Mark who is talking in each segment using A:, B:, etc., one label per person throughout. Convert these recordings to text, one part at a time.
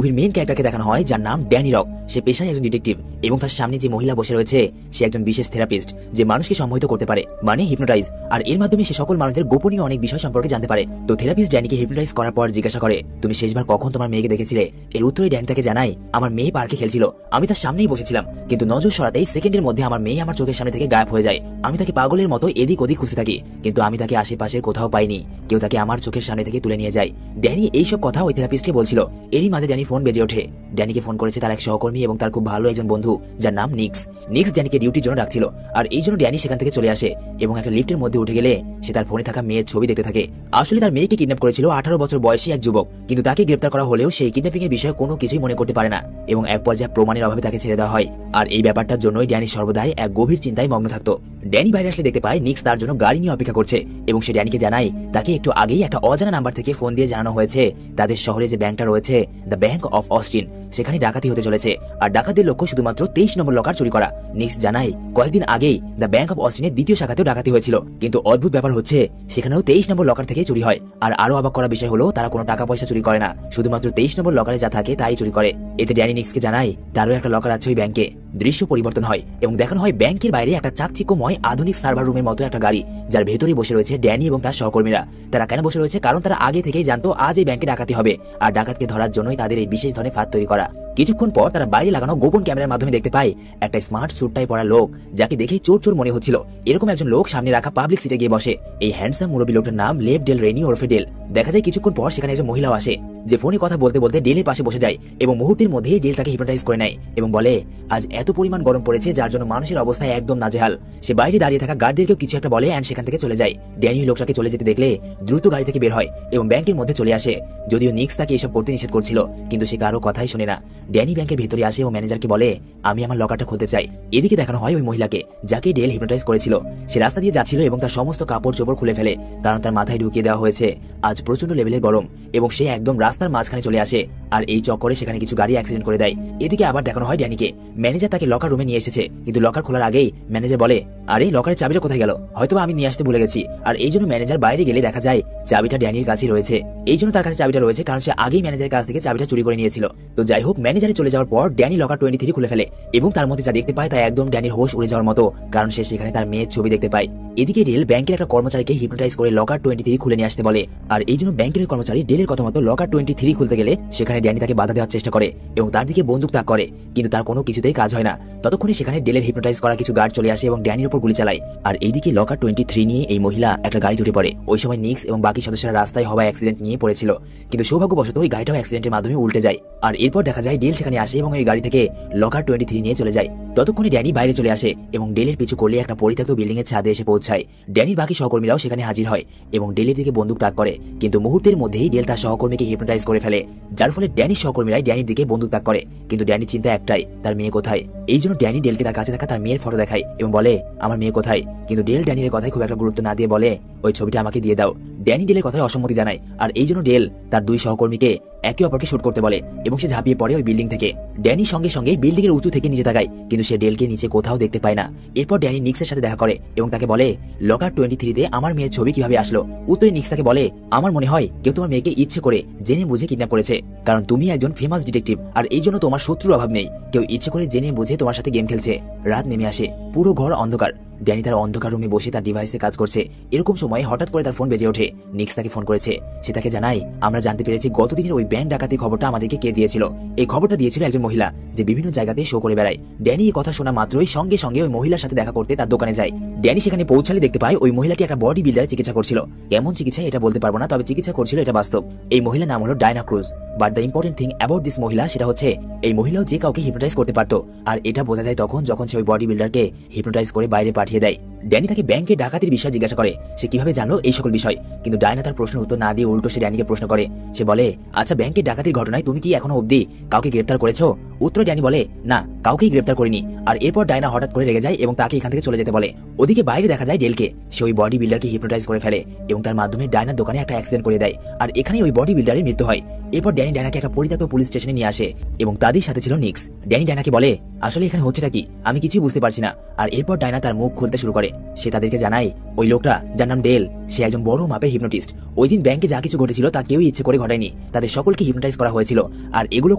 A: মুভির মেইন ক্যারেক্টারকে দেখানো হয় যার নাম ড্যানি রক। সে পেশায় একজন ডিটেকটিভ এবং তার সামনে যে মহিলা বসে রয়েছে সে একজন বিশেষ থেরাপিস্ট যে মানুষকে সম্মোহিত করতে পারে, মানে হিপনোটাইজ। আর এর মাধ্যমে সে সকল মানুষদের গোপনীয় অনেক বিষয় সম্পর্কে জানতে পারে। তো থেরাপিস্ট ড্যানিকে হিপনোটাইজ করার পর জিজ্ঞাসা করে, তুমি শেষবার কখন তোমার মেয়েকে দেখেছিলে? এর উত্তরে ড্যানি তাকে জানায়, আমার মেয়ে পার্কে খেলছিল, আমি তার সামনেই বসেছিলাম, কিন্তু নজর সরাতেই সেকেন্ডের মধ্যে আমার মেয়ে আমার চোখের সামনে থেকে গায়েব হয়ে যায়। আমি তাকে পাগলের মতো এদিক ওদিক খুঁজতে থাকি, কিন্তু আমি তাকে আশেপাশের কোথাও পাইনি। কেউ তাকে আমার চোখের সামনে থেকে তুলে নিয়ে যায়। ড্যানি এইসব কথা ওই থেরাপিস্টকে বলছিল। এরই মাঝে ড্যানি ফোন বেজে ওঠে। ড্যানিকে ফোন করেছে তার এক সহকর্মী এবং তার খুব ভালো একজন বন্ধু যার নাম নিক্স। নিক্স ড্যানিকে ডিউটির জন্য ডাকছিল, আর এই জন্য ড্যানি সেখান থেকে চলে আসে এবং একটা লিফটের মধ্যে উঠে গেলে সে তার ফোনে থাকা মেয়ের ছবি দেখতে থাকে। আসলে তার মেয়েকে কিডন্যাপ করেছিল 18 বছর বয়সী এক যুবক, কিন্তু তাকে গ্রেপ্তার করা হলেও সেই কিডন্যাপিং এর বিষয়ে কোনো কিছুই মনে করতে পারে না এবং এক পর্যায়ে প্রমাণের অভাবে তাকে ছেড়ে দেওয়া হয়। আর এই ব্যাপারটার জন্যই ড্যানি সর্বদাই এক গভীর চিন্তায় মগ্ন থাকতো। ড্যানি বাইরে আসলে দেখতে পায় নিক্স তার জন্য গাড়ি নিয়ে অপেক্ষা করছে এবং সে ড্যানিকে জানায় তাকে একটু আগেই একটা অজানা নাম্বার থেকে ফোন দিয়ে জানানো হয়েছে তাদের শহরে যে ব্যাংকটা রয়েছে দ্য ব্যাংক অফ অস্টিন, সেখানে ডাকাতি হতে চলেছে আর ডাকাতের লক্ষ্য শুধুমাত্র 23 নম্বর লকার চুরি করা। নিক্স জানায় কয়েকদিন আগেই দ্য ব্যাংক অফ অস্টিনের দ্বিতীয় শাখাতেও ডাকাতি হয়েছিল, কিন্তু অদ্ভুত ব্যাপার হচ্ছে সেখানেও 23 নম্বর লকার থেকে চুরি হয়। আর আরো অবাক করা বিষয় হলো তারা কোনো টাকা পয়সা চুরি করে না, শুধুমাত্র 23 নম্বর লকারে যা থাকে তাই চুরি করে। এতে ড্যানি নিক্সকে জানায় তারও একটা লকার আছে ওই ব্যাংকে। দৃশ্য পরিবর্তন হয় এবং দেখানো হয় ব্যাংকের বাইরে একটা চাকচিক্যময় আধুনিক সার্ভার রুমের মতো একটা গাড়ি, যার ভেতরে বসে রয়েছে ড্যানি এবং তার সহকর্মীরা। তারা কেন বসে রয়েছে? কারণ তারা আগে থেকেই জানতো আজ এই ব্যাংকে ডাকাতি হবে, আর ডাকাতকে ধরার জন্যই তাদের এই বিশেষ ধরনের ফাঁদ তৈরি করা। কিছুক্ষণ পর তারা বাইরে লাগানো গোপন ক্যামেরার মাধ্যমে দেখতে পায় একটা স্মার্ট স্যুটটাই পরা লোক, যাকে দেখে চোর চোর মনে হচ্ছিল। এরকম একজন লোক সামনে রাখা পাবলিক সিটে গিয়ে বসে। এই হ্যান্ডসাম মুরব্বী লোকটার নাম লেভ ডেল রেনি ওরফে ডেল। দেখা যায় কিছুক্ষণ পর সেখানে একজন মহিলাও আসে, যে ফোনে কথা বলতে বলতে ডেলের পাশে বসে যায় এবং মুহূর্তের মধ্যেই ডেল তাকে হিপনোটাইজ করে নেয় এবং বলে আজ এত পরিমাণ গরম পড়েছে যার জন্য মানুষের অবস্থা একদম নাজেহাল। সে বাইরে দাঁড়িয়ে থাকা গার্ডদেরকেও কিছু একটা বলে এন্ড সেখান থেকে চলে যায়। ড্যানি লোকটাকে চলে যেতে দেখলে দ্রুত গাড়ি থেকে বের হয় এবং ব্যাংকের মধ্যে চলে আসে। যদিও নিক্স তাকে এসব করতে নিষেধ করছিল, কিন্তু সে কারো কথাই শোনে না। ড্যানি ব্যাংকের ভেতরে আসে এবং ম্যানেজারকে বলে আমি আমার লকারটা খুলতে চাই। এদিকে দেখানো হয় ওই মহিলাকে যাকে ডেল হিপনোটাইজ করেছিল। সে রাস্তা দিয়ে যাচ্ছিল এবং তার সমস্ত কাপড় চোপড় খুলে ফেলে, কারণ তার মাথায় ঢুকিয়ে দেওয়া হয়েছে আজ প্রচন্ড লেভেলের গরম, এবং সে একদম রাস্তার মাঝখানে চলে আসে আর এই চক্করে সেখানে কিছু গাড়ি অ্যাক্সিডেন্ট করে দেয়। এদিকে আবার দেখানো হয় ড্যানিকে ম্যানেজার তাকে লকার রুমে নিয়ে এসেছে, কিন্তু লকার খোলার আগেই ম্যানেজার বলে আরে লকারের চাবিটা কোথায় গেল, হয়তো আমি নিয়ে আসতে ভুলে গেছি। আর এই জন্য ম্যানেজার বাইরে গেলে দেখা যায় চাবিটা ড্যানির কাছেই রয়েছে। এই জন্য তার কাছে চাবিটা রয়েছে কারণ সে আগেই ম্যানেজারের কাছ থেকে চাবিটা চুরি করে নিয়েছিল। তো যাই হোক, ম্যানেজারে চলে যাওয়ার পর ড্যানি লকার 23 খুলে ফেলে এবং তার মধ্যে যা দেখতে পায় তা একদম ড্যানির হোশ উড়ে যাওয়ার মতো, কারণ সে সেখানে তার মেয়ের ছবি দেখতে পায়। এদিকে ডেল ব্যাংকের একটা কর্মচারীকে হিপনোটাইজ করে লকার 23 খুলে নিয়ে আসতে বলে, আর এই জন্য ব্যাংকের কর্মচারী ডেলের কথা মতো লকার 23 খুলতে গেলে সেখানে ড্যানি তাকে বাধা দেওয়ার চেষ্টা করে এবং তার দিকে বন্দুক তাক করে, কিন্তু তার কোনো কিছুতেই কাজ হয় না। ততক্ষণে সেখানে ডেলের হিপনোটাইজ করা কিছু গার্ড চলে আসে এবং ড্যানির উপর গুলি চালায়। আর এইদিকে লকার 23 নিয়ে এই মহিলা একটা গাড়ি ধরে পড়ে। ওই সময় নিক্স এবং বাকি সদস্যরা রাস্তায় হওয়া অ্যাক্সিডেন্ট নিয়ে পড়েছিল, কিন্তু সৌভাগ্যবশত ওই গাড়িটাও অ্যাক্সিডেন্টের মাধ্যমে উল্টে যায়। আর এরপর দেখা যায় ডেল সেখানে আসে এবং ওই গাড়ি থেকে লকার 23 নিয়ে চলে যায়। ততক্ষণে ড্যানি বাইরে চলে আসে এবং ডেলের পিছু করলে একটা পরিত্যক্ত বিল্ডিং এর ছাদে এসে পৌঁছায়। ড্যানির বাকি সহকর্মীরাও সেখানে হাজির হয় এবং ডেলের দিকে বন্দুক তাক করে, কিন্তু মুহূর্তের মধ্যেই ডেল তার সহকর্মীকে হিপনোটাইজ করে ফেলে, যার ফলে ড্যানির সহকর্মীরাই ড্যানির দিকে বন্দুক তাক করে। কিন্তু ড্যানির চিন্তা একটাই, তার মেয়ে কোথায়। এই জন্য ড্যানি ডেলকে তার কাছে থাকা তার মেয়ের ফটো দেখায় এবং বলে আমার মেয়ে কোথায়, কিন্তু ডেল ড্যানির কথায় খুব একটা গুরুত্ব না দিয়ে বলে ওই ছবিটা আমাকে দিয়ে দাও। ড্যানি ডেলের কথায় অসম্মতি জানায়, আর এই জন্য ডেল তার দুই সহকর্মীকে একে অপরকে শুট করতে বলে এবং সে ঝাঁপিয়ে পড়ে ওই বিল্ডিং থেকে। ড্যানি সঙ্গে সঙ্গে বিল্ডিং এর উঁচু থেকে নিচে তাকায়, কিন্তু সে ডেলকে নিচে কোথাও দেখতে পায় না। এরপর ড্যানি নিক্সের সাথে দেখা করে এবং তাকে বলে লকার 23 আমার মেয়ের ছবি কিভাবে আসলো। উত্তরে নিক্স তাকে বলে আমার মনে হয় কেউ তোমার মেয়েকে ইচ্ছে করে জেনে বুঝে কিডন্যাপ করেছে, কারণ তুমি একজন ফেমাস ডিটেকটিভ আর এই জন্য তোমার শত্রুর অভাব নেই। কেউ ইচ্ছে করে জেনে বুঝে তোমার সাথে গেম খেলছে। রাত নেমে আসে, পুরো ঘর অন্ধকার। ড্যানি তার অন্ধকার রুমে বসে তার ডিভাইসে কাজ করছে। এরকম সময় হঠাৎ করে তার ফোন বেজে ওঠে। নিক্স তাকে ফোন করেছে। সে তাকে জানায় আমরা জানতে পেরেছি গতদিনের ওই ব্যাংক ডাকাতির খবরটা আমাদেরকে কে দিয়েছিল। এই খবরটা দিয়েছিল একজন মহিলা যে বিভিন্ন জায়গাতে শো করে বেড়ায়। ড্যানি এই কথা শোনা মাত্রই সঙ্গে সঙ্গে ওই মহিলার সাথে দেখা করতে তার দোকানে যায়। ড্যানি সেখানে পৌঁছালে দেখতে পায় ওই মহিলাটি একটা বডি বিল্ডারের চিকিৎসা করছিল। কেমন চিকিৎসা এটা বলতে পারবো না, তবে চিকিৎসা করছিল এটা বাস্তব। এই মহিলার নাম হলো Diana Cruz. But the important thing about this মহিলা সেটা হচ্ছে এই মহিলাও যে কাউকে হিপনোটাইজ করতে পারতো, আর এটা বোঝা যায় তখন যখন সে ওই বডি বিল্ডারকে হিপনোটাইজ করে বাইরে পাঠিয়ে দেয়। ড্যানি তাকে ব্যাংকে ডাকাতির বিষয়ে জিজ্ঞাসা করে সে কিভাবে জানলো এই সকল বিষয়, কিন্তু ডায়না তার প্রশ্নের উত্তর না দিয়ে উল্টো সে ড্যানিকে প্রশ্ন করে। সে বলে আচ্ছা ব্যাংকে ডাকাতির ঘটনায় তুমি কি এখনো অবধি কাউকে গ্রেফতার করেছো? উত্তরে ড্যানি বলে না, কাউকেই গ্রেফতার করিনি। আর এরপর ডায়না হঠাৎ করে রেগে যায় এবং তাকে এখান থেকে চলে যেতে বলে। ওদিকে বাইরে দেখা যায় ডেলকে। সে ওই বডি বিল্ডারকে হিপনোটাইজ করে ফেলে এবং তার মাধ্যমে ডায়নার দোকানে একটা অ্যাক্সিডেন্ট করে দেয়। আর এখানে ওই বডি বিল্ডারের মৃত্যু হয়। এরপর ড্যানি ডায়নাকে একটা পরিত্যক্ত পুলিশ স্টেশনে নিয়ে আসে এবং তাদের সাথে ছিল নিক্স। ড্যানি ডায়নাকে বলে, আসলে এখানে হচ্ছেটা কি, আমি কিছুই বুঝতে পারছি না। আর এরপর ডায়না তার মুখ খুলতে শুরু করে। সে তাদেরকে জানায় ওই লোকটা, যার নাম ডেল, সে একজন বড় মাপের হিপনোটিস্ট। ওই দিন ব্যাংকে যা কিছু ঘটেছিল তা কেউই ইচ্ছে করে ঘটায়নি। তাদের সকলকে হিপনোটাইজ করা হয়েছিল আর এগুলো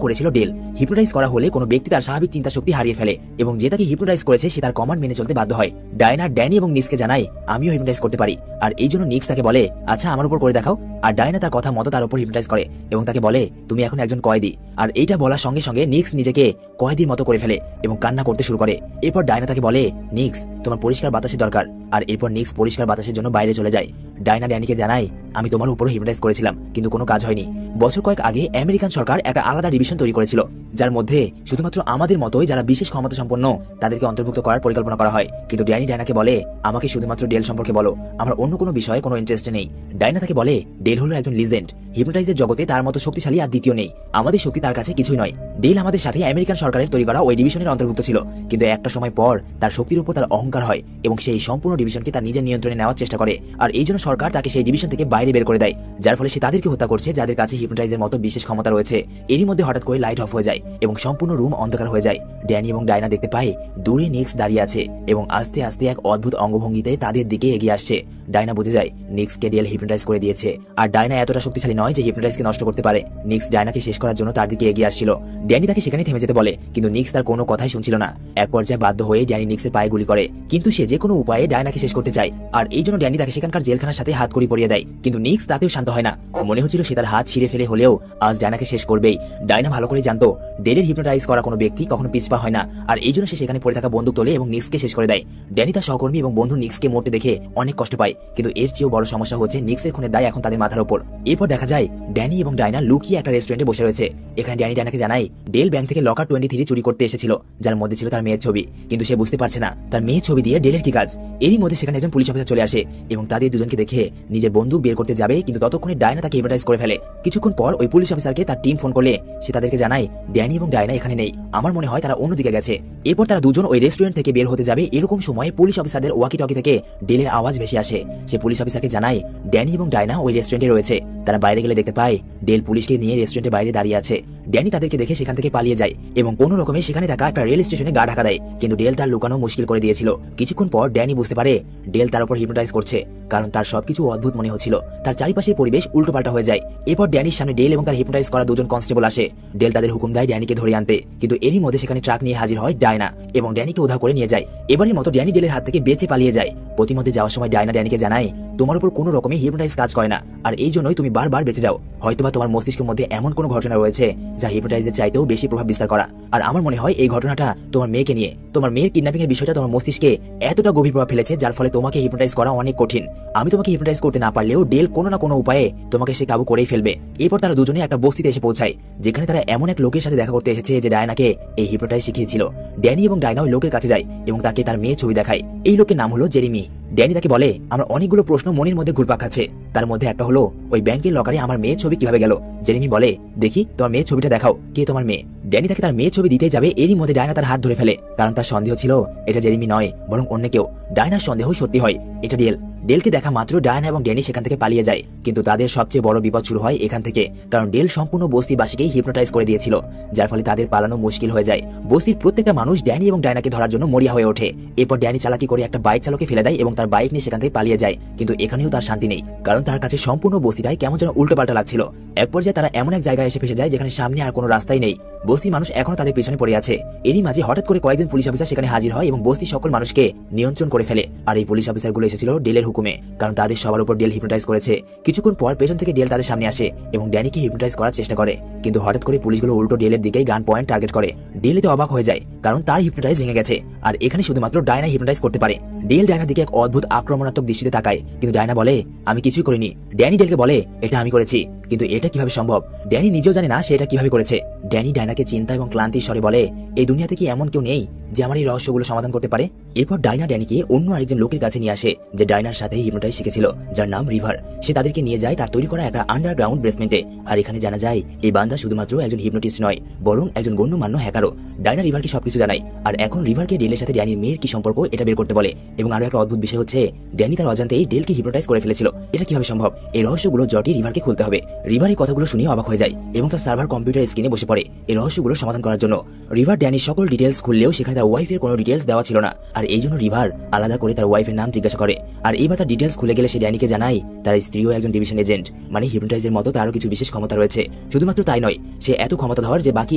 A: করেছিল ডেল। হিপনোটাইজ করা হলে কোনো ব্যক্তি তার স্বাভাবিক চিন্তা শক্তি হারিয়ে ফেলে এবং যে তাকে হিপনোটাইজ করেছে সে তার কমান্ড মেনে চলতে বাধ্য হয়। ডায়না ড্যানি এবং নিক্সকে জানায় আমিও হিপনোটাইজ করতে পারি। আর এই জন্য নিক্স তাকে বলে, আচ্ছা আমার উপর করে দেখাও। আর ডায়না তার কথা মতো তার উপর হিপনোটাইজ করে এবং তাকে বলে, তুমি এখন একজন কয়েদি। আর এইটা বলার সঙ্গে সঙ্গে নিক্স নিজেকে কয়েদির মতো করে ফেলে এবং কান্না করতে শুরু করে। এরপর ডায়না তাকে বলে, নিক্স তোমার পরিষ্কার বাতাসের দরকার। আর এরপর নিক্স পরিষ্কার বাতাসের জন্য বাইরে চলে যায়। ডায়না ড্যানিকে জানায়, আমি তোমার উপরও হিপনোটাইজ করেছিলাম কিন্তু কোনো কাজ হয়নি। বছর কয়েক আগে আমেরিকান সরকার একটা আলাদা ডিভিশন তৈরি করেছিল যার মধ্যে শুধুমাত্র আমাদের মতোই যারা বিশেষ ক্ষমতা সম্পন্ন তাদেরকে অন্তর্ভুক্ত করার পরিকল্পনা করা হয়। কিন্তু ড্যানি ডায়নাকে বলে, আমাকে শুধুমাত্র ডেল সম্পর্কে বলো, আমার অন্য কোনো বিষয়ে কোনো ইন্টারেস্ট নেই। ডায়না তাকে বলে, ডেল হলো একজন লিজেন্ড, হিপনোটাইজের জগতে তার মতো শক্তিশালী আর দ্বিতীয় নেই। আমাদের শক্তি তার কাছে কিছুই নয়। ডেল আমাদের সাথে আমেরিকান সরকারের তৈরি করা ওই ডিভিশনের অন্তর্ভুক্ত ছিল, কিন্তু একটা সময় পর তার শক্তির উপর তার অহংকার হয় এবং সেই সম্পূর্ণ ডিভিশনকে তার নিজের নিয়ন্ত্রণে নেওয়ার চেষ্টা করে। আর এই জন্য সরকার তাকে সেই ডিভিশন থেকে বাইরে বের করে দেয়, যার ফলে সে তাদেরকে হত্যা করছে যাদের কাছে হিপনোটাইজের মতো বিশেষ ক্ষমতা রয়েছে। এরই মধ্যে হঠাৎ করে লাইট অফ হয়ে যায় এবং সম্পূর্ণ রুম অন্ধকার হয়ে যায়। ড্যানি এবং ডায়না দেখতে পায় দূরে নিক্স দাঁড়িয়ে আছে এবং আস্তে আস্তে এক অদ্ভুত অঙ্গভঙ্গিতে তাদের দিকে এগিয়ে আসছে। ডায়না বুঝে যায় নিক্সকে ডেল হিপনোটাইজ করে দিয়েছে। আর ডায়না এতটা শক্তিশালী নয় যে হিপনোটাইজকে নষ্ট করতে পারে। নিক্স ডায়নাকে শেষ করার জন্য তার দিকে এগিয়ে আসছিল। ড্যানি তাকে সেখানে থেমে যেতে বলে কিন্তু নিক্স তার কোনো কথাই শুনছিল না। এক পর্যায়ে বাধ্য হয়ে ড্যানি নিক্সের পায়ে গুলি করে, কিন্তু সে যে কোনো উপায়ে ডায়নাকে শেষ করতে চায়। আর এই জন্য ড্যানি তাকে সেখানকার জেলখানার সাথে হাত কড়ি পরিয়ে দেয়, কিন্তু নিক্স তাতেও শান্ত হয় না। মনে হচ্ছিল সে তার হাত ছিঁড়ে ফেলে হলেও আজ ডায়নাকে শেষ করবেই। ডায়না ভালো করে জানতো ডেলের হিপনোটাইজ করা কোনো ব্যক্তি কখনো পিছপা হয় না। আর এই জন্য সে সেখানে পড়ে থাকা বন্দুক তোলে এবং নিক্সকে শেষ করে দেয়। ড্যানি তার সহকর্মী এবং বন্ধু নিক্সকে মরতে দেখে অনেক কষ্ট পায়, কিন্তু এর চেয়েও বড় সমস্যা হচ্ছে নিক্সের খুনের দায় এখন তাদের মাথার উপর। এরপর দেখা যায় ড্যানি এবং ডায়না লুকিয়ে একটা রেস্টুরেন্টে বসে রয়েছে। এখানে ড্যানি ডায়নাকে জানায় ডেল ব্যাংক থেকে লকার 23 চুরি করতে এসেছিল, যার মধ্যে ছিল তার মেয়ের ছবি, কিন্তু সে বুঝতে পারছে না তার মেয়ের ছবি দিয়ে ডেলের কি কাজ। এরই মধ্যে সেখানে একজন পুলিশ অফিসার চলে আসে এবং তাদের দুজনকে দেখে নিজের বন্দুক বের করতে যাবে, কিন্তু ততক্ষণে ডায়না তাকে হিপনোটাইজ করে ফেলে। কিছুক্ষণ পর ওই পুলিশ অফিসারকে তার টিম ফোন করলে সে তাদেরকে জানায় ড্যানি এবং ডায়না এখানে নেই, আমার মনে হয় তারা অন্যদিকে গেছে। এরপর তারা দুজন ওই রেস্টুরেন্ট থেকে বের হতে যাবে, এরকম সময় পুলিশ অফিসারদের ওয়াকি টকি থেকে ডেলের আওয়াজ ভেসে আসে। সে পুলিশ অফিসারকে জানায় ড্যানি এবং ডায়না ওই রেস্টুরেন্টে রয়েছে। তারা বাইরে গেলে দেখতে পায় ডেল পুলিশকে নিয়ে রেস্টুরেন্টের বাইরে দাঁড়িয়ে আছে। ড্যানি তাদেরকে দেখে সেখান থেকে পালিয়ে যায় এবং কোনো রকমে সেখানে থাকা একটা রেল স্টেশনে গা ঢাকা দেয়, কিন্তু ডেল তার লুকানো মুশকিল করে দিয়েছিল। কিছুক্ষণ পর ড্যানি বুঝতে পারে ডেল তার উপর হিপনোটাইজ করছে, কারণ তার সবকিছু অদ্ভুত মনে হচ্ছিল। তার চারিপাশের পরিবেশ উল্টোপাল্টা হয়ে যায়। এরপর ড্যানির সামনে ডেল এবং তার হিপনোটাইজ করা দুজন কনস্টেবল আসে। ডেল তাদের হুকুম দেয় ড্যানিকে ধরে আনতে, কিন্তু এরই মধ্যে সেখানে ট্রাক নিয়ে হাজির হয় ডায়না এবং ড্যানিকে উদ্ধার করে নিয়ে যায়। এবারের মতো ড্যানি ডেলের হাত থেকে বেঁচে পালিয়ে যায়। প্রতিমধ্যে যাওয়ার সময় ডায়না ড্যানিকে জানায় তোমার উপর কোনো রকমের হিপনোটাইজ কাজ করে না, আর এই জন্যই তুমি বারবার বেঁচে যাও। হয়তোবা তোমার মস্তিষ্কের মধ্যে এমন কোনো ঘটনা রয়েছে যা হিপনোটাইজের চাইতেও বেশি প্রভাব বিস্তার করা। আর আমার মনে হয় এই ঘটনাটা তোমার মেয়েকে নিয়ে, তোমার মেয়ের কিডন্যাপিং এর বিষয়টা তোমার মস্তিষ্কে এতটা গভীর প্রভাব ফেলেছে যার ফলে তোমাকে হিপনোটাইজ করা অনেক কঠিন। আমি তোমাকে হিপনোটাইজ করতে না পারলেও ডেল কোনো না কোনো উপায়ে তোমাকে সে কাবু করেই ফেলবে। এরপর তারা দুজনে একটা বস্তিতে এসে পৌঁছায়, যেখানে তারা এমন এক লোকের সাথে দেখা করতে এসেছে যে ডায়নাকে এই হিপনোটাইজ শিখিয়েছিল। ড্যানি এবং ডায়না ওই লোকের কাছে যায় এবং তাকে তার মেয়ের ছবি দেখায়। এই লোকের নাম হলো জেরেমি। ড্যানি তাকে বলে আমার অনেকগুলো প্রশ্ন মনের মধ্যে ঘুরপাক খাচ্ছে, তার মধ্যে একটা হলো ওই ব্যাংকের লকারে আমার মেয়ের ছবি কিভাবে গেল। জেরেমি বলে দেখি তোমার মেয়ের ছবিটা দেখাও, কে তোমার মেয়ে। ড্যানি তাকে তার মেয়ের ছবি দিতে যাবে, এরই মধ্যে ডায়না তার হাত ধরে ফেলে, কারণ তার সন্দেহ ছিল এটা জেরেমি নয় বরং অন্য কেউ। ডায়নার সন্দেহ সত্যি হয়, এটা ডেল। ডেলকে দেখা মাত্র ডায়না এবং ড্যানি সেখান থেকে পালিয়ে যায়, কিন্তু তাদের সবচেয়ে বড় বিপদ শুরু হয় এখান থেকে, কারণ ডেল সম্পূর্ণ বস্তিবাসীকেই হিপনোটাইজ করে দিয়েছিল, যার ফলে তাদের পালানো মুশকিল হয়ে যায়। বস্তির প্রত্যেকটা মানুষ ড্যানি এবং ডায়নাকে ধরার জন্য মরিয়া হয়ে ওঠে। এরপর ড্যানি চালাকি করে একটা বাইক চালকে ফেলে দেয় এবং তার বাইক নিয়ে সেখান থেকে পালিয়ে যায়, কিন্তু এখানেও তার শান্তি নেই, কারণ তার কাছে সম্পূর্ণ বস্তিটাই কেমন যেন উল্টোপাল্টা লাগছিল। এক পর্যায়ে তারা এমন এক জায়গায় এসে ফেসে যায় যেখানে সামনে আর কোনো রাস্তাই নেই। বস্তির মানুষ এখনো তাদের পেছনে পড়ে আছে। এরই মাঝে হঠাৎ করে কয়েকজন পুলিশ অফিসার সেখানে হাজির হয় এবং বস্তির সকল মানুষকে নিয়ন্ত্রণ করে ফেলে। আর এই পুলিশ অফিসারগুলো এসেছিল ডেলের হুকুমে, কারণ তাদের সবার উপর ডেল হিপনোটাইজ করেছে। কিছুক্ষণ পর পেছন থেকে ডেল তাদের সামনে আসে এবং ড্যানিকে হিপনোটাইজ করার চেষ্টা করে, কিন্তু হঠাৎ করে পুলিশগুলো উল্টো ডেলের দিকেই গান পয়েন্ট টার্গেট করে। ডেল এতে অবাক হয়ে যায়, কারণ তার হিপনোটাইজ ভেঙে গেছে আর এখানে শুধুমাত্র ডায়না হিপনোটাইজ করতে পারে। ডেল ডায়নার দিকে এক অদ্ভুত আক্রমণাত্মক দৃষ্টিতে তাকায়, কিন্তু ডায়না বলে আমি কিছুই করিনি। ড্যানি ডেলকে বলে এটা আমি করেছি, কিন্তু এটা কিভাবে সম্ভব। ড্যানি নিজেও জানে না সে এটা কিভাবে করেছে। ড্যানি ডায়নাকে চিন্তা এবং ক্লান্তির স্বরে বলে এই দুনিয়াতে কি এমন কেউ নেই যে আমার এই রহস্যগুলো সমাধান করতে পারে। এরপর ডায়না ড্যানিকে অন্য আরেকজন লোকের কাছে নিয়ে আসে যে ডায়নার সাথে হিপনোটাইজ শিখেছিল, যার নাম রিভার। সে তাদেরকে নিয়ে যায় তার তৈরি করা একটা আন্ডারগ্রাউন্ড বেসমেন্টে। আর এখানে জানা যায় এই বান্দা শুধুমাত্র একজন হিপনোটিস্ট নয়, বরং একজন গণ্যমান্য হ্যাকারও। ডায়না রিভারকে সবকিছু জানায়, আর এখন রিভারকে ডেলের সাথে ড্যানির মেয়ের কি সম্পর্ক এটা বের করতে বলে। এবং আরো একটা অদ্ভুত বিষয় হচ্ছে ড্যানি তার অজান্তেই ডেলকে হিপনোটাইজ করে ফেলেছিল। এটা কিভাবে সম্ভব? এই রহস্যগুলো জটি রিভারকে খুলতে হবে। রিভার এই কথাগুলো শুনে অবাক হয়ে যায় এবং তার সার্ভার কম্পিউটার স্ক্রিনে বসে পড়ে এই রহস্যগুলো সমাধান করার জন্য। রিভার ড্যানির সকল ডিটেলস খুললেও সেখানে তার ওয়াইফের কোনো ডিটেলস দেওয়া ছিল না। আর এই জন্য রিভার আলাদা করে তার ওয়াইফের নাম জিজ্ঞাসা করে। আর এইবার তার ডিটেলস খুলে গেলে সে ড্যানিকে জানায় তার স্ত্রীও একজন ডিভিশন এজেন্ট, মানে হিপনোটাইজের মতো তারও কিছু বিশেষ ক্ষমতা রয়েছে। শুধুমাত্র তাই নয়, সে এত ক্ষমতাধর যে বাকি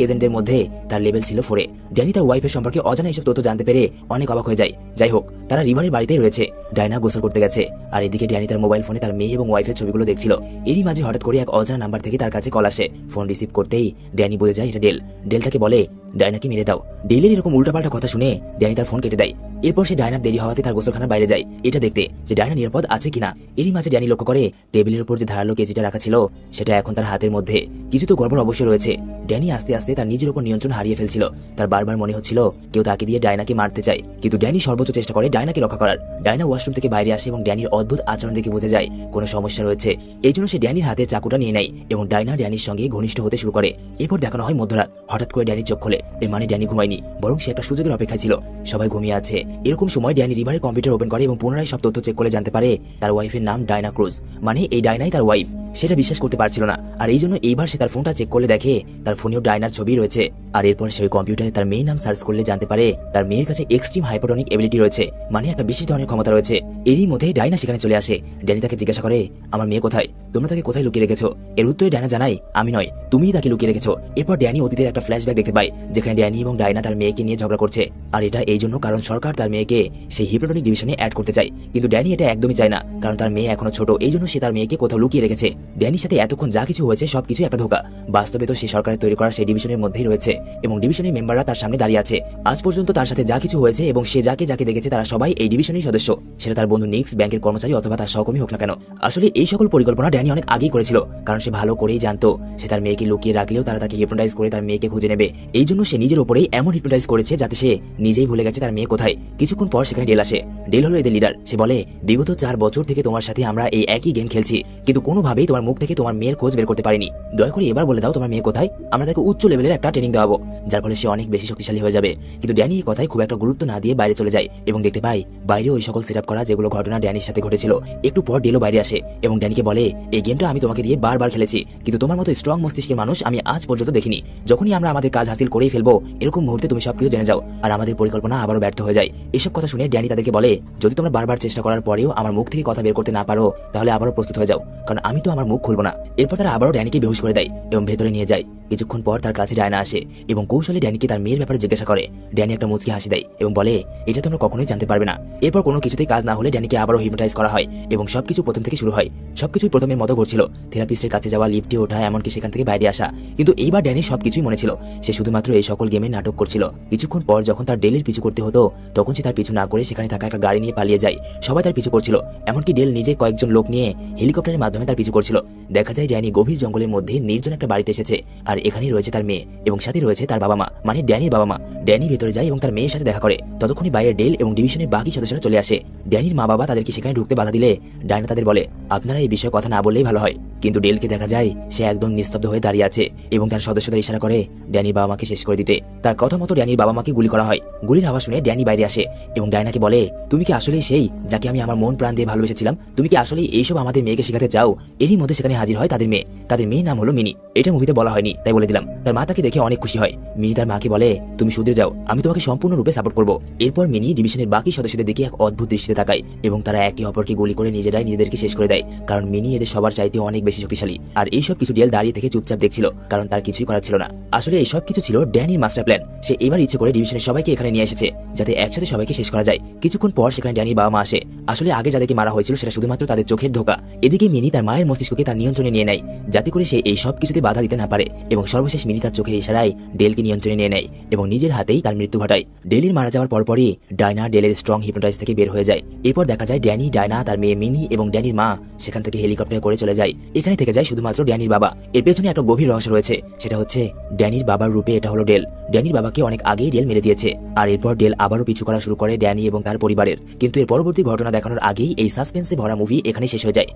A: এজেন্টদের মধ্যে তার লেভেল ছিল 4-এ। ড্যানি তার ওয়াইফের সম্পর্কে অজানা এসব তথ্য জানতে পেরে অনেক অবাক হয়ে যায়। যাই হোক, তারা রিভারের বাড়িতেই রয়েছে। ডায়না গোসল করতে গেছে, আর এদিকে ড্যানি তার মোবাইল ফোনে তার মেয়ে এবং ওয়াইফের ছবিগুলো দেখছিল। এরই মাঝে হঠাৎ করে এক অজানা নাম্বার থেকে তার কাছে কল আসে। ফোন রিসিভ করতেই ড্যানি বুঝে যায় এটা ডেল। ডেল তাকে বলে ডায়নাকে মেরে দাও। ডেলের এরকম উল্টাপাল্টা কথা শুনে ড্যানি তার ফোন কেটে দেয়। এরপর সে ডায়নার দেরি হওয়াতে তার গোসলখানার বাইরে যায় এটা দেখতে যে ডায়না নিরাপদ আছে কিনা। এরই মাঝে ড্যানি লক্ষ্য করে টেবিলের উপর যে ধারালো কেজিটা রাখা ছিল সেটা এখন তার হাতের মধ্যে। কিছু তো গড়বড় অবশ্যই রয়েছে। ড্যানি আস্তে আস্তে তার নিজের উপর নিয়ন্ত্রণ হারিয়ে ফেলছিল। তার বারবার মনে হচ্ছিল কেউ তাকে দিয়ে ডায়নাকে মারতে চায়, কিন্তু ড্যানি সর্বোচ্চ চেষ্টা করে ডায়নাকে রক্ষা করার। ডায়না ওয়াশরুম থেকে বাইরে আসে এবং ড্যানির অদ্ভুত আচরণ দেখে বুঝে যায় কোনো সমস্যা রয়েছে। এই জন্য সে ড্যানির হাতে চাকুটা নিয়ে নেয় এবং ডায়না ড্যানির সঙ্গে ঘনিষ্ঠ হতে শুরু করে। এরপর দেখানো হয় মধ্যরাত। হঠাৎ করে ড্যানি চোখ খোলে। এর মানে ড্যানি ঘুমায়নি, বরং সে একটা সুযোগের অপেক্ষায় ছিল। সবাই ঘুমিয়ে আছে। এরকম সময় ড্যানি রিভারের কম্পিউটার ওপেন করে এবং পুনরায় সব তথ্য চেক করে জানতে পারে তার ওয়াইফের নাম ডায়না ক্রুজ, মানে এই ডায়নাই তার ওয়াইফ। সেটা বিশ্বাস করতে পারছিল না, আর এই জন্য এইবার সে তার ফোনটা চেক করলে দেখে তার ফোনেও ডায়নার ছবি রয়েছে। আর এরপর সেই কম্পিউটারে তার মেয়ের নাম সার্চ করলে জানতে পারে তার মেয়ের কাছে এক্সট্রিম হাইপারটনিক এবিলিটি রয়েছে, মানে একটা বিশেষ ধরনের ক্ষমতা রয়েছে। এরই মধ্যে ডায়না সেখানে চলে আসে। ড্যানি তাকে জিজ্ঞাসা করে আমার মেয়ে কোথায়, তোমরা তাকে কোথায় লুকিয়ে রেখেছো? এর উত্তরে ডায়না জানায় আমি নয়, তুমিই তাকে লুকিয়ে রেখেছো। এরপর ড্যানি অতীতের একটা ফ্ল্যাশব্যাক দেখতে পায় যেখানে ড্যানি এবং ডায়না তার মেয়েকে নিয়ে ঝগড়া করছে। আর এটা এই জন্য কারণ সরকার তার মেয়েকে সেই হিপনোটনিক ডিভিশনে অ্যাড করতে চায়, কিন্তু ড্যানি এটা একদমই চায় না, কারণ তার মেয়ে এখনো ছোট। এই জন্য সে তার মেয়েকে কোথাও লুকিয়ে রেখেছে। ড্যানির সাথে এতক্ষণ যা কিছু হয়েছে সবকিছু একটা ধোঁকা। বাস্তবে তো সে সরকারের তৈরি করা সেই ডিভিশনের মধ্যেই রয়েছে এবং ডিভিশনের মেম্বাররা তার সামনে দাঁড়িয়ে আছে। আজ পর্যন্ত তার সাথে যা কিছু হয়েছে এবং সে যাকে যাকে দেখেছে তারা সবাই এই ডিভিশনের সদস্য, সেটা তার বন্ধু নিক্স, ব্যাংকের কর্মচারী অথবা তার সহকর্মী হোক না কেন। আসলে এই সকল পরিকল্পনা ড্যানি অনেক আগেই করেছিল, কারণ সে ভালো করেই জানতো সে তার মেয়েকে লুকিয়ে রাখলেও তারা তাকে হিপনোটাইজ করে তার মেয়েকে খুঁজে নেবে। এই জন্য সে নিজের উপরেই এমন হিপনোটাইজ করেছে যাতে সে নিজেই ভুলে গেছে তার মেয়ে কোথায়। কিছুক্ষণ পর সেখানে ডেল আসে। ডেল হলো এদের লিডার। সে বলে বিগত 4 বছর থেকে তোমার সাথে আমরা এই একই গেম খেলছি, কিন্তু কোনোভাবেই তোমার মুখ থেকে তোমার মেয়ের খোঁজ বের করতে পারিনি। দয়া করে এবার বলে দাও তোমার মেয়ে কোথায়, আমরা তাকে উচ্চ লেভেলের একটা ট্রেনিং দেওয়াবো, যার ফলে সে অনেক বেশি শক্তিশালী হয়ে যাবে। কিন্তু ড্যানি এই কথায় খুব একটা গুরুত্ব না দিয়ে বাইরে চলে যায় এবং দেখতে পাই বাইরে ওই সকল সেটআপ করা যেগুলো ঘটনা ড্যানির সাথে ঘটেছিল। একটু পর ডেলও বাইরে আসে এবং ড্যানিকে বলে এই গেমটা আমি তোমাকে দিয়ে বারবার খেলেছি, কিন্তু তোমার মতো স্ট্রং মস্তিষ্কের মানুষ আমি আজ পর্যন্ত দেখিনি। যখনই আমরা আমাদের কাজ হাসিল করেই ফেলবো এরকম মুহূর্তে তুমি সবকিছু জেনে যাও আর আমাদের পরিকল্পনা আবারও ব্যর্থ হয়ে যায়। এসব কথা শুনে ড্যানি তাদেরকে বলে যদি তোমরা বারবার চেষ্টা করার পরেও আমার মুখ থেকে কথা বের করতে না পারো তাহলে আবারও প্রস্তুত হয়ে যাও, কারণ আমি তো আমার মুখ খুলবো না। এরপর তারা আবারও ড্যানিকে বেহুশ করে দেয় এবং ভেতরে নিয়ে যায়। কিছুক্ষণ পর তার কাছে ডায়না আসে এবং কৌশলে ড্যানিকে তার মেয়ের ব্যাপারে জিজ্ঞাসা করে। ড্যানি একটা মুচকি হাসি দেয় এবং বলে এটা তোমরা কখনোই জানতে পারবে না। এরপর কোনো কিছুতেই কাজ না হলে ড্যানিকে আবারও হিপনোটাইজ করা হয় এবং সবকিছু প্রথম থেকে শুরু হয়। সবকিছুই প্রথমের মতো ঘটছিল, থেরাপিস্টের কাছে যাওয়া, লিফটে ওঠা, এমনকি সেখান থেকে বাইরে আসা। কিন্তু এইবার ড্যানির সবকিছুই মনে ছিল। সে শুধুমাত্র এই সকল গেমে নাটক করছিল। কিছুক্ষণ পর যখন তার ডেলের পিছু করতে হতো তখন সে তার পিছু না করে সেখানে থাকা একটা গাড়ি নিয়ে পালিয়ে যায়। সবাই তার পিছু করছিল, এমনকি ডেল নিজে কয়েকজন লোক নিয়ে হেলিকপ্টারের মাধ্যমে তার পিছু করছিল। দেখা যায় ড্যানি গভীর জঙ্গলের মধ্যে নির্জন একটা বাড়িতে এসেছে, আর এখানেই রয়েছে তার মেয়ে এবং সাথে রয়েছে তার বাবা মা, মানে ড্যানির বাবা মা। ড্যানি ভেতরে যায় এবং তার মেয়ের সাথে দেখা করে। ততক্ষণে বাইরে ডেল এবং ডিভিশনের বাকি সদস্যরা চলে আসে। ড্যানির মা বাবা তাদেরকে সেখানে ঢুকতে বাধা দিলে ডায়না তাদের বলে আপনারা এই বিষয়ে কথা না বললেই ভালো হয়। কিন্তু ডেলকে দেখা যায় সে একদম নিস্তব্ধ হয়ে দাঁড়িয়ে আছে এবং তার সদস্যদের ইশারা করে ড্যানির বাবা মাকে শেষ করে দিতে। তার কথা মতো ড্যানির বাবা মাকে গুলি করা হয়। গুলির আওয়াজ শুনে ড্যানি বাইরে আসে এবং ডায়নাকে বলে তুমি কি আসলেই সেই যাকে আমি আমার মন প্রাণ দিয়ে ভালোবেসেছিলাম? তুমি কি আসলেই এইসব আমাদের মেয়েকে শেখাতে চাও? এরই মধ্যে সেখানে হাজির হয় তাদের মেয়ে। তাদের মেয়ের নাম হলো মিনি। এটা মুভিতে বলা হয়নি তাই বলে দিলাম। তার মা তাকে দেখে অনেক খুশি হয়। মিনি তার মাকে বলে তুমি শুধরে যাও, আমি তোমাকে সম্পূর্ণরূপে সাপোর্ট করবো। এরপর মিনি ডিভিশনের বাকি সদস্যদের দিকে এক অদ্ভুত দৃষ্টিতে তাকায় এবং তারা একে অপরকে গুলি করে নিজেরাই নিজেদেরকে শেষ করে দেয়, কারণ মিনি এদের সবার চাইতে অনেক বেশি শক্তিশালী। আর এইসব কিছু ডেল দাঁড়িয়ে থেকে চুপচাপ দেখছিল, কারণ তার কিছুই করার ছিল না। আসলে এইসব কিছু ছিল ড্যানির মাস্টার প্ল্যান। সে এবার ইচ্ছে করে ডিভিশনের সবাইকে এখানে নিয়ে এসেছে যাতে একসাথে সবাইকে শেষ করা যায়। কিছুক্ষণ পর সেখানে ড্যানির বাবা মা আসে। আসলে আগে যাদেরকে মারা হয়েছিল সেটা শুধুমাত্র তাদের চোখের ধোঁকা। এদিকে মিনি তার মায়ের মস্তিষ্ককে তার নিয়ন্ত্রণে নিয়ে নেয় যাতে করে সে এই সব কিছুতে বাধা দিতে না পারে, এবং সর্বশেষ মিনি তার চোখের ইশারায় ডেলকে নিয়ন্ত্রণে নিয়ে নেয় এবং নিজের হাতেই তার মৃত্যু ঘটায়। ডেলির মারা যাওয়ার পরপরই ডায়না ডেলের স্ট্রং হিপনোটাইজ থেকে বের হয়ে যায়। এরপর দেখা যায় ড্যানি, ডায়না, তার মেয়ে মিনি এবং ড্যানির মা সেখান থেকে হেলিকপ্টারে করে চলে যায় এখানে থেকে যায় শুধুমাত্র ড্যানির বাবা। এর পেছনে একটা গভীর রহস্য রয়েছে, সেটা হচ্ছে ড্যানির বাবার রূপে এটা হলো ডেল। ড্যানির বাবাকে অনেক আগেই ডেল মেরে দিয়েছে, আর এরপর ডেল আবারও পিছু করা শুরু করে ড্যানি এবং তার পরিবারের। কিন্তু এর পরবর্তী ঘটনা দেখানোর আগেই এই সাসপেন্সে ভরা মুভি এখানে শেষ হয়ে যায়।